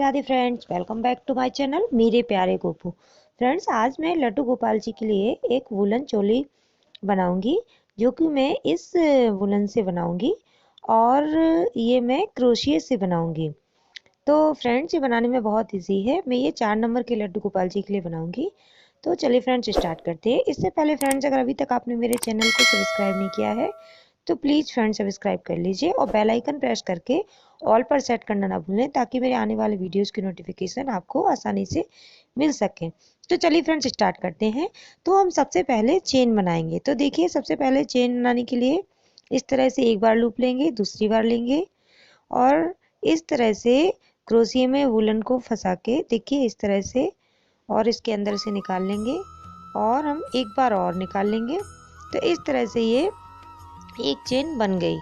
Radhe Radhe friends, welcome back to my channel मेरे प्यारे Gopu. Friends, आज मैं लड्डू गोपाल जी के लिए एक वुलन चोली बनाऊंगी, जो कि मैं इस वुलन से बनाऊंगी और ये मैं क्रोशिया से बनाऊंगी। तो फ्रेंड्स, ये बनाने में बहुत इजी है। मैं ये 4 नंबर के लड्डू गोपाल जी के लिए बनाऊंगी। तो चलिए फ्रेंड्स, स्टार्ट करते हैं। इससे पहले फ्रेंड्स, अगर अभी तक आपने मेरे चैनल को सब्सक्राइब नहीं किया है तो प्लीज़ फ्रेंड सब्सक्राइब कर लीजिए और बेल आइकन प्रेस करके ऑल पर सेट करना ना भूलें, ताकि मेरे आने वाले वीडियोस की नोटिफिकेशन आपको आसानी से मिल सके। तो चलिए फ्रेंड्स, स्टार्ट करते हैं। तो हम सबसे पहले चेन बनाएंगे। तो देखिए, सबसे पहले चेन बनाने के लिए इस तरह से एक बार लूप लेंगे, दूसरी बार लेंगे और इस तरह से क्रोशिया में वुलन को फंसा के देखिए इस तरह से, और इसके अंदर से निकाल लेंगे और हम एक बार और निकाल लेंगे। तो इस तरह से ये एक चेन बन गई।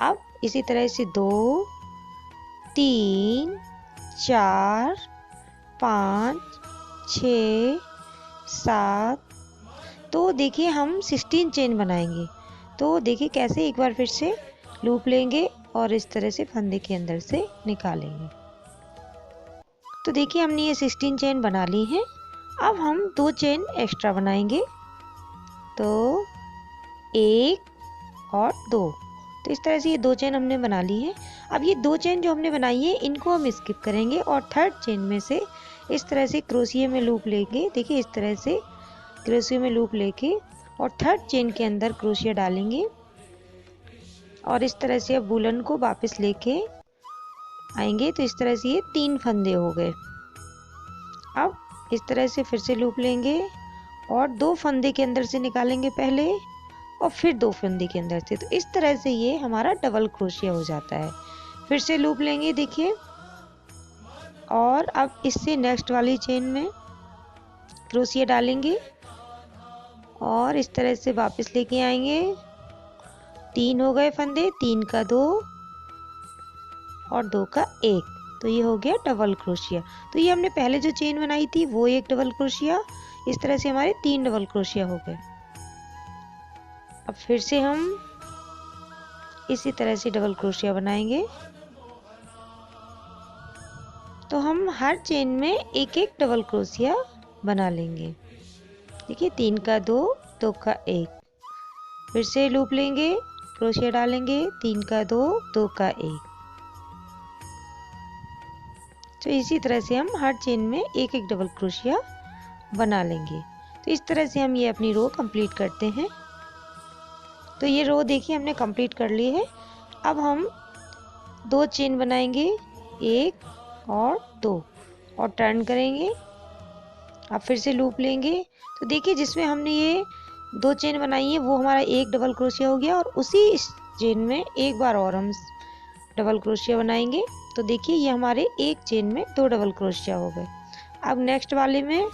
अब इसी तरह से 2, 3, 4, 5, 6, 7। तो देखिए हम 16 चेन बनाएंगे। तो देखिए कैसे, एक बार फिर से लूप लेंगे और इस तरह से फंदे के अंदर से निकालेंगे। तो देखिए हमने ये 16 चेन बना ली है। अब हम 2 चेन एक्स्ट्रा बनाएंगे। तो 1 और 2। तो इस तरह से ये 2 चेन हमने बना ली है। अब ये 2 चेन जो हमने बनाई है इनको हम स्किप करेंगे और थर्ड चेन में से इस तरह से क्रोशिया में लूप लेंगे। देखिए इस तरह से क्रोशिया में लूप लेके और थर्ड चेन के अंदर क्रोशिया डालेंगे और इस तरह से अब वुलन को वापस लेके आएंगे। तो इस तरह से ये 3 फंदे हो गए। अब इस तरह से फिर से लूप लेंगे और 2 फंदे के अंदर से निकालेंगे पहले और फिर 2 फंदे के अंदर से। तो इस तरह से ये हमारा डबल क्रोशिया हो जाता है। फिर से लूप लेंगे देखिए, और अब इससे नेक्स्ट वाली चेन में क्रोशिया डालेंगे और इस तरह से वापस लेके आएंगे। 3 हो गए फंदे, 3 का 2 और 2 का 1। तो ये हो गया डबल क्रोशिया। तो ये हमने पहले जो चेन बनाई थी वो एक डबल क्रोशिया, इस तरह से हमारे 3 डबल क्रोशिया हो गए। अब फिर से हम इसी तरह से डबल क्रोशिया बनाएंगे। तो हम हर चेन में एक एक डबल क्रोशिया बना लेंगे। देखिए 3 का 2, 2 का 1। फिर से लूप लेंगे, क्रोशिया डालेंगे, 3 का 2, 2 का 1। तो इसी तरह से हम हर चेन में एक एक डबल क्रोशिया बना लेंगे। तो इस तरह से हम ये अपनी रो कंप्लीट करते हैं। तो ये रो देखिए हमने कंप्लीट कर ली है। अब हम 2 चेन बनाएंगे, 1 और 2, और टर्न करेंगे। अब फिर से लूप लेंगे। तो देखिए जिसमें हमने ये 2 चेन बनाई है वो हमारा एक डबल क्रोशिया हो गया, और उसी इस चेन में एक बार और हम डबल क्रोशिया बनाएंगे। तो देखिए ये हमारे एक चेन में 2 डबल क्रोशिया हो गए। अब नेक्स्ट वाले में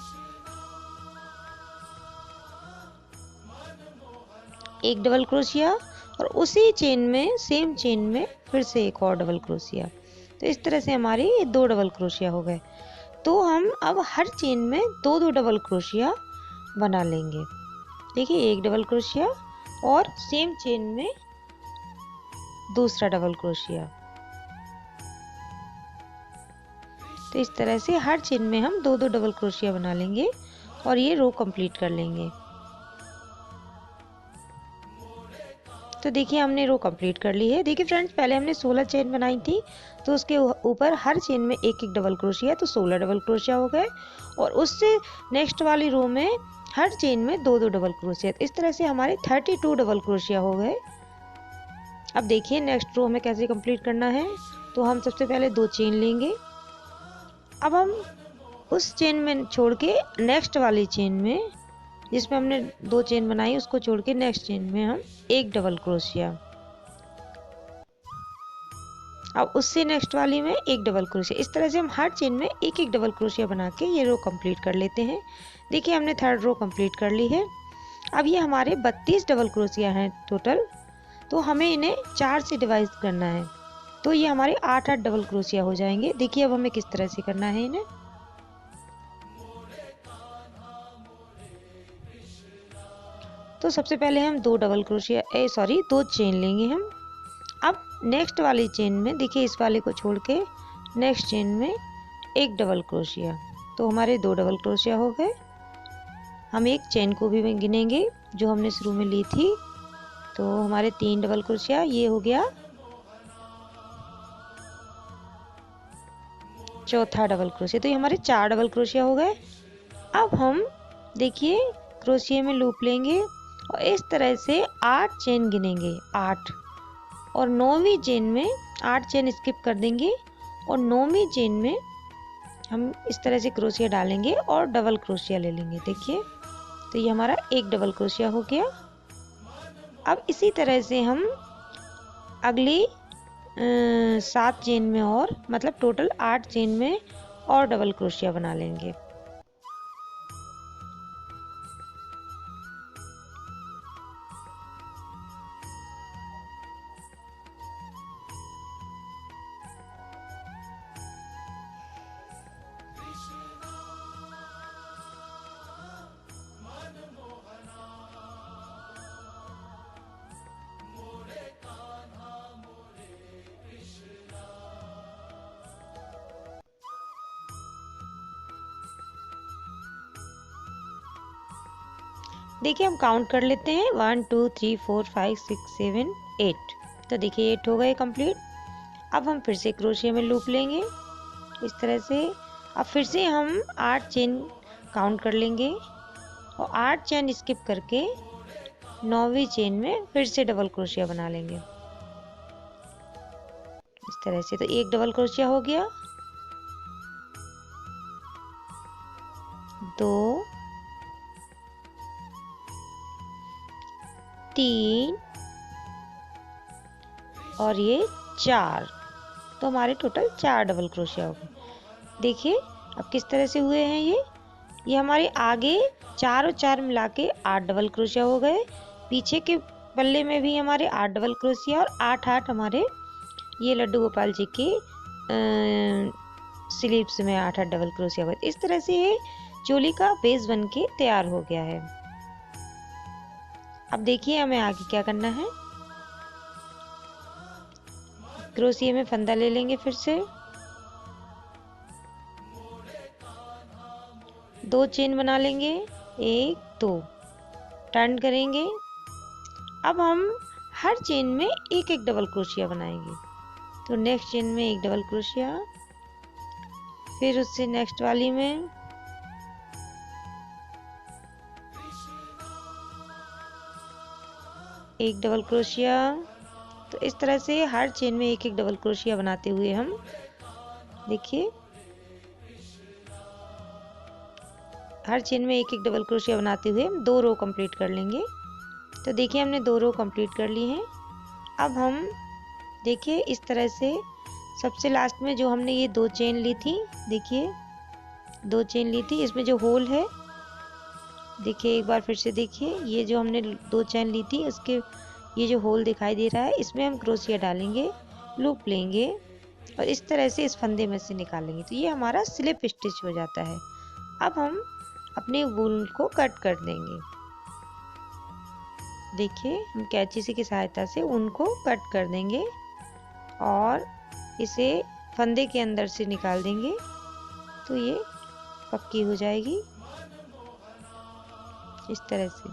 एक डबल क्रोशिया और उसी चेन में, सेम चेन में फिर से एक और डबल क्रोशिया। तो इस तरह से हमारे ये 2 डबल क्रोशिया हो गए। तो हम अब हर चेन में 2-2 डबल क्रोशिया बना लेंगे। देखिए एक डबल क्रोशिया और सेम चेन में दूसरा डबल क्रोशिया। तो इस तरह से हर चेन में हम 2-2 डबल क्रोशिया बना लेंगे और ये रो कंप्लीट कर लेंगे। तो देखिए हमने रो कंप्लीट कर ली है। देखिए फ्रेंड्स, पहले हमने 16 चेन बनाई थी, तो उसके ऊपर हर चेन में एक एक डबल क्रोशिया, तो 16 डबल क्रोशिया हो गए। और उससे नेक्स्ट वाली रो में हर चेन में 2-2 डबल क्रोशिया। इस तरह से हमारे 32 डबल क्रोशिया हो गए। अब देखिए नेक्स्ट रो हमें कैसे कंप्लीट करना है। तो हम सबसे पहले 2 चेन लेंगे। अब हम उस चेन में छोड़ के नेक्स्ट वाली चेन में, जिसमें हमने 2 चेन बनाई, उसको छोड़ के नेक्स्ट चेन में हम एक डबल क्रोशिया। अब उससे नेक्स्ट वाली में एक डबल क्रोशिया। इस तरह से हम हर चेन में एक एक डबल क्रोशिया बना के ये रो कंप्लीट कर लेते हैं। देखिए हमने थर्ड रो कंप्लीट कर ली है। अब ये हमारे 32 डबल क्रोशिया हैं टोटल। तो हमें इन्हें 4 से डिवाइड करना है। तो ये हमारे 8-8 डबल क्रोशिया हो जाएंगे। देखिए अब हमें किस तरह से करना है इन्हें। तो सबसे पहले हम 2 डबल क्रोशिया 2 चेन लेंगे हम। अब नेक्स्ट वाली चेन में देखिए इस वाले को छोड़ के नेक्स्ट चेन में एक डबल क्रोशिया। तो हमारे 2 डबल क्रोशिया हो गए। हम एक चेन को भी गिनेंगे जो हमने शुरू में ली थी। तो हमारे 3 डबल क्रोशिया, ये हो गया चौथा डबल क्रोशिया। तो ये हमारे 4 डबल क्रोशिया हो गए। अब हम देखिए क्रोशिया में लूप लेंगे और इस तरह से 8 चेन गिनेंगे, 8। और 9वीं चेन में 8 चेन स्किप कर देंगे और 9वीं चेन में हम इस तरह से क्रोशिया डालेंगे और डबल क्रोशिया ले लेंगे। देखिए तो ये हमारा एक डबल क्रोशिया हो गया। अब इसी तरह से हम अगली 7 चेन में और मतलब टोटल 8 चेन में और डबल क्रोशिया बना लेंगे। देखिए हम काउंट कर लेते हैं 1 2 3 4 5 6 7 8। तो देखिए 8 हो गए कंप्लीट। अब हम फिर से क्रोशिया में लूप लेंगे इस तरह से। अब फिर से हम 8 चेन काउंट कर लेंगे और 8 चेन स्किप करके 9वीं चेन में फिर से डबल क्रोशिया बना लेंगे इस तरह से। तो एक डबल क्रोशिया हो गया, 2 3 और ये 4। तो हमारे टोटल 4 डबल क्रोशिया हो गए। देखिए अब किस तरह से हुए हैं ये हमारे आगे 4 और 4 मिला के 8 डबल क्रोशिया हो गए। पीछे के पल्ले में भी हमारे 8 डबल क्रोशिया और 8 हमारे ये लड्डू गोपाल जी के स्लीव्स में 8 डबल क्रोशिया हुए। इस तरह से ये चोली का बेस बन के तैयार हो गया है। अब देखिए हमें आगे क्या करना है। क्रोशिया में फंदा ले लेंगे, फिर से 2 चेन बना लेंगे, 1 2 टर्न करेंगे। अब हम हर चेन में एक एक डबल क्रोशिया बनाएंगे। तो नेक्स्ट चेन में एक डबल क्रोशिया, फिर उससे नेक्स्ट वाली में एक डबल क्रोशिया। तो इस तरह से हर चेन में एक एक डबल क्रोशिया बनाते हुए हम देखिए हर चेन में एक एक डबल क्रोशिया बनाते हुए हम 2 रो कंप्लीट कर लेंगे। तो देखिए हमने 2 रो कंप्लीट कर ली हैं। अब हम देखिए इस तरह से सबसे लास्ट में जो हमने ये 2 चेन ली थी, देखिए 2 चेन ली थी, इसमें जो होल है देखिए एक बार फिर से देखिए, ये जो हमने 2 चेन ली थी उसके ये जो होल दिखाई दे रहा है इसमें हम क्रोशिया डालेंगे, लूप लेंगे और इस तरह से इस फंदे में से निकालेंगे। तो ये हमारा स्लिप स्टिच हो जाता है। अब हम अपने वूल को कट कर देंगे। देखिए हम कैंची से की सहायता से ऊन को कट कर देंगे और इसे फंदे के अंदर से निकाल देंगे। तो ये पक्की हो जाएगी इस तरह से।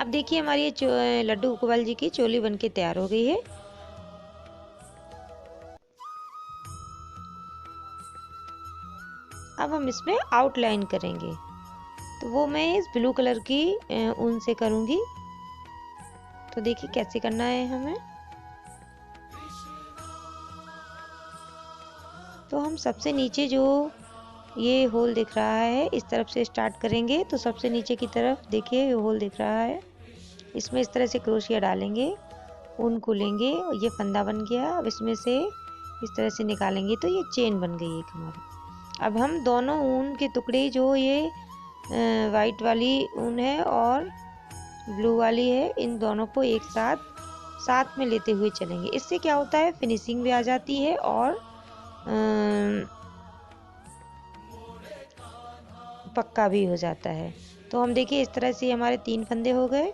अब देखिए हमारी ये लड्डू गोपाल जी की चोली बनके तैयार हो गई है। अब हम इसमें आउटलाइन करेंगे, तो वो मैं इस ब्लू कलर की ऊन से करूंगी। तो देखिए कैसे करना है हमें। तो हम सबसे नीचे जो ये होल दिख रहा है इस तरफ से स्टार्ट करेंगे। तो सबसे नीचे की तरफ देखिए ये होल दिख रहा है, इसमें इस तरह से क्रोशिया डालेंगे, ऊन को लेंगे और ये फंदा बन गया। अब इसमें से इस तरह से निकालेंगे तो ये चेन बन गई एक हमारी। अब हम दोनों ऊन के टुकड़े जो ये वाइट वाली ऊन है और ब्लू वाली है, इन दोनों को एक साथ में लेते हुए चलेंगे। इससे क्या होता है फिनिशिंग भी आ जाती है और पक्का भी हो जाता है। तो हम देखिए इस तरह से हमारे 3 फंदे हो गए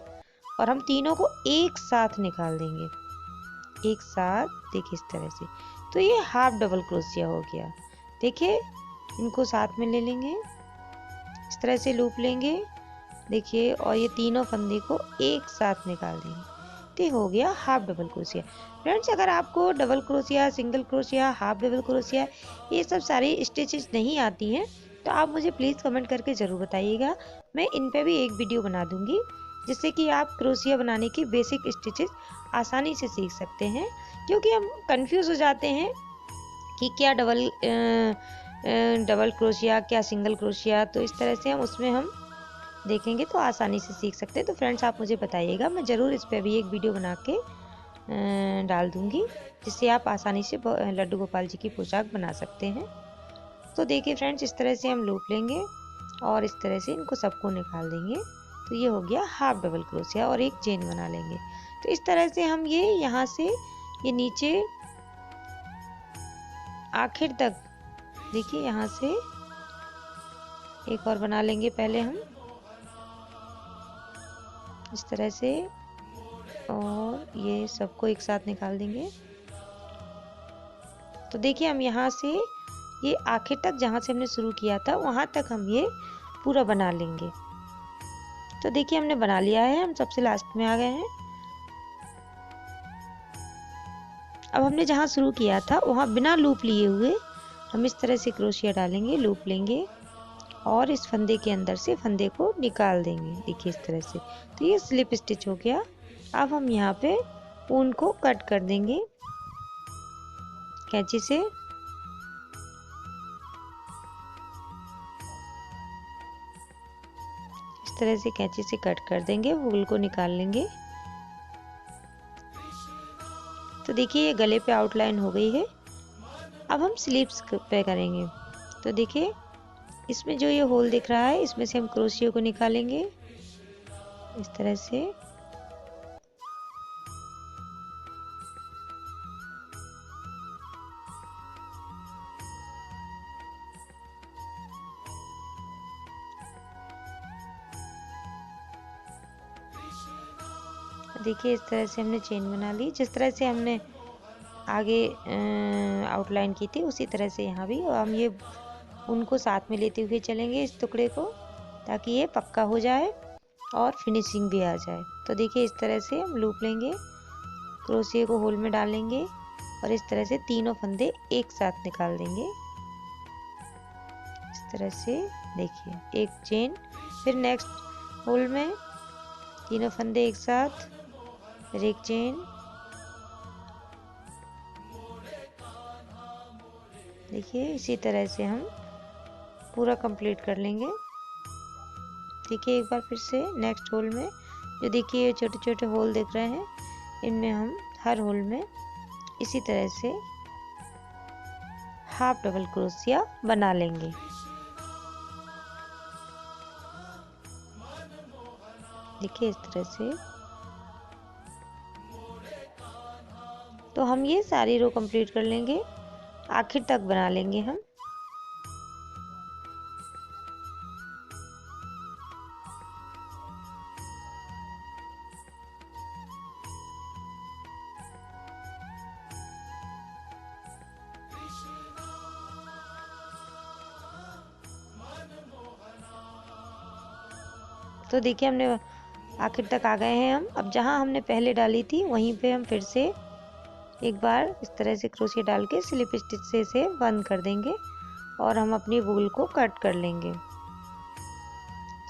और हम तीनों को एक साथ निकाल देंगे, एक साथ देखिए इस तरह से। तो ये हाफ डबल क्रोशिया हो गया। देखिए इनको साथ में ले लेंगे, इस तरह से लूप लेंगे, देखिए, और ये तीनों फंदे को एक साथ निकाल देंगे। तो हो गया हाफ डबल क्रोशिया। फ्रेंड्स, अगर आपको double crochet, single crochet, half double crochet ये सब सारी स्टिचेस नहीं आती हैं तो आप मुझे प्लीज़ कमेंट करके ज़रूर बताइएगा। मैं इन पे भी एक वीडियो बना दूंगी जिससे कि आप क्रोशिया बनाने की बेसिक स्टिचेस आसानी से सीख सकते हैं, क्योंकि हम कंफ्यूज हो जाते हैं कि क्या डबल क्रोशिया, क्या सिंगल क्रोशिया। तो इस तरह से हम देखेंगे तो आसानी से सीख सकते हैं। तो फ्रेंड्स, आप मुझे बताइएगा, मैं ज़रूर इस पर भी एक वीडियो बना के डाल दूंगी जिससे आप आसानी से लड्डू गोपाल जी की पोशाक बना सकते हैं। तो देखिए फ्रेंड्स, इस तरह से हम लूप लेंगे और इस तरह से इनको सबको निकाल देंगे। तो ये हो गया हाफ डबल क्रोशिया और एक चेन बना लेंगे। तो इस तरह से हम ये यहाँ से ये नीचे आखिर तक, देखिए यहाँ से एक और बना लेंगे पहले हम इस तरह से, और ये सबको एक साथ निकाल देंगे। तो देखिए हम यहाँ से ये आखिर तक जहाँ से हमने शुरू किया था वहां तक हम ये पूरा बना लेंगे। तो देखिए हमने बना लिया है, हम सबसे लास्ट में आ गए हैं। अब हमने जहाँ शुरू किया था वहां बिना लूप लिए हुए हम इस तरह से क्रोशिया डालेंगे, लूप लेंगे और इस फंदे के अंदर से फंदे को निकाल देंगे। देखिए इस तरह से। तो ये स्लिप स्टिच हो गया। अब हम यहाँ पे ऊन को कट कर देंगे कैंची से। इस तरह से कैंची से कट कर देंगे, वूल को निकाल लेंगे। तो देखिए ये गले पे आउटलाइन हो गई है। अब हम स्लीव्स पे करेंगे। तो देखिए इसमें जो ये होल दिख रहा है इसमें से हम क्रोशिया को निकालेंगे इस तरह से। देखिए इस तरह से हमने चेन बना ली, जिस तरह से हमने आगे आउटलाइन की थी उसी तरह से यहाँ भी। और हम ये उनको साथ में लेते हुए चलेंगे इस टुकड़े को, ताकि ये पक्का हो जाए और फिनिशिंग भी आ जाए। तो देखिए इस तरह से हम लूप लेंगे, क्रोशिया को होल में डालेंगे और इस तरह से तीनों फंदे एक साथ निकाल देंगे इस तरह से। देखिए एक चेन, फिर नेक्स्ट होल में तीनों फंदे एक साथ, फिर एक चेन। देखिए इसी तरह से हम पूरा कंप्लीट कर लेंगे। देखिए एक बार फिर से नेक्स्ट होल में जो देखिए ये छोटे छोटे होल दिख रहे हैं, इनमें हम हर होल में इसी तरह से हाफ डबल क्रोशिया बना लेंगे। देखिए इस तरह से। तो हम ये सारी रो कंप्लीट कर लेंगे, आखिर तक बना लेंगे हम। तो देखिए हमने आखिर तक आ गए हैं हम। अब जहाँ हमने पहले डाली थी वहीं पे हम फिर से एक बार इस तरह से क्रोशिया डाल के स्लिप स्टिच से बंद कर देंगे और हम अपनी वूल को कट कर लेंगे।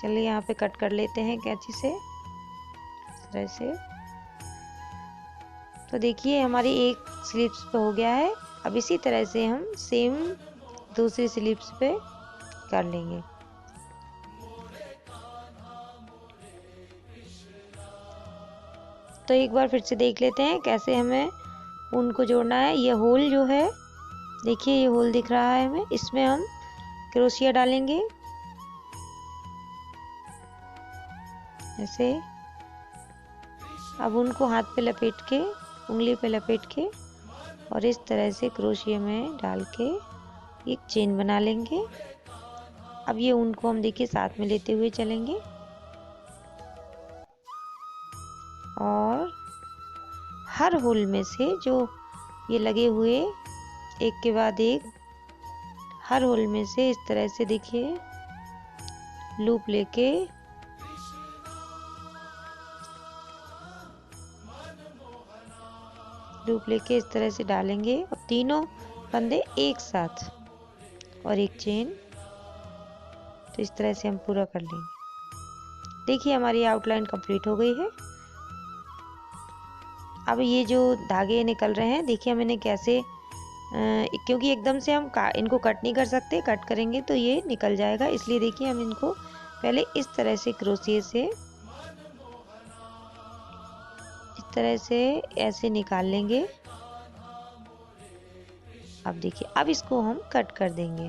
चलिए यहाँ पे कट कर लेते हैं कैंची से इस तरह से। तो देखिए हमारी एक स्लिप्स पे हो गया है। अब इसी तरह से हम सेम दूसरी स्लिप्स पे कर लेंगे। तो एक बार फिर से देख लेते हैं कैसे हमें ऊन को जोड़ना है। ये होल जो है, देखिए ये होल दिख रहा है हमें, इसमें हम क्रोशिया डालेंगे ऐसे। अब उनको हाथ पे लपेट के, उंगली पे लपेट के और इस तरह से क्रोशिया में डाल के एक चेन बना लेंगे। अब ये ऊन को हम देखिए साथ में लेते हुए चलेंगे और हर होल में से जो ये लगे हुए एक के बाद एक हर होल में से इस तरह से देखिए लूप लेके इस तरह से डालेंगे और तीनों फंदे एक साथ और एक चेन। तो इस तरह से हम पूरा कर लेंगे। देखिए हमारी आउटलाइन कंप्लीट हो गई है। अब ये जो धागे निकल रहे हैं, देखिए मैंने कैसे क्योंकि एकदम से हम इनको कट नहीं कर सकते, कट करेंगे तो ये निकल जाएगा, इसलिए देखिए हम इनको पहले इस तरह से क्रोशिया से इस तरह से ऐसे निकाल लेंगे। अब देखिए अब इसको हम कट कर देंगे।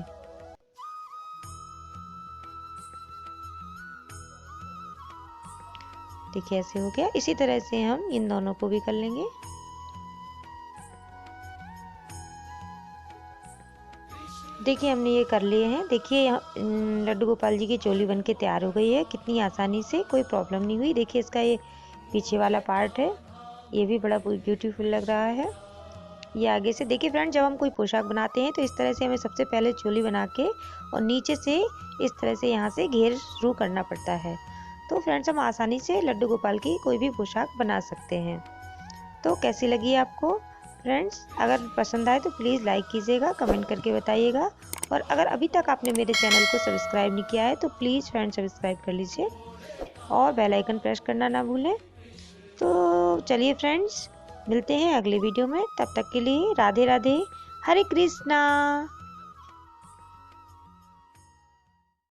देखिए ऐसे हो गया। इसी तरह से हम इन दोनों को भी कर लेंगे। देखिए हमने ये कर लिए हैं। देखिए लड्डू गोपाल जी की चोली बनके तैयार हो गई है, कितनी आसानी से, कोई प्रॉब्लम नहीं हुई। देखिए इसका ये पीछे वाला पार्ट है, ये भी बड़ा ब्यूटीफुल लग रहा है। ये आगे से देखिए फ्रेंड, जब हम कोई पोशाक बनाते हैं तो इस तरह से हमें सबसे पहले चोली बना के और नीचे से इस तरह से यहाँ से घेर शुरू करना पड़ता है। तो फ्रेंड्स हम आसानी से लड्डू गोपाल की कोई भी पोशाक बना सकते हैं। तो कैसी लगी आपको फ्रेंड्स? अगर पसंद आए तो प्लीज़ लाइक कीजिएगा, कमेंट करके बताइएगा। और अगर अभी तक आपने मेरे चैनल को सब्सक्राइब नहीं किया है तो प्लीज़ फ्रेंड्स सब्सक्राइब कर लीजिए और बेल आइकन प्रेस करना ना भूलें। तो चलिए फ्रेंड्स, मिलते हैं अगले वीडियो में। तब तक के लिए राधे राधे, हरे कृष्णा।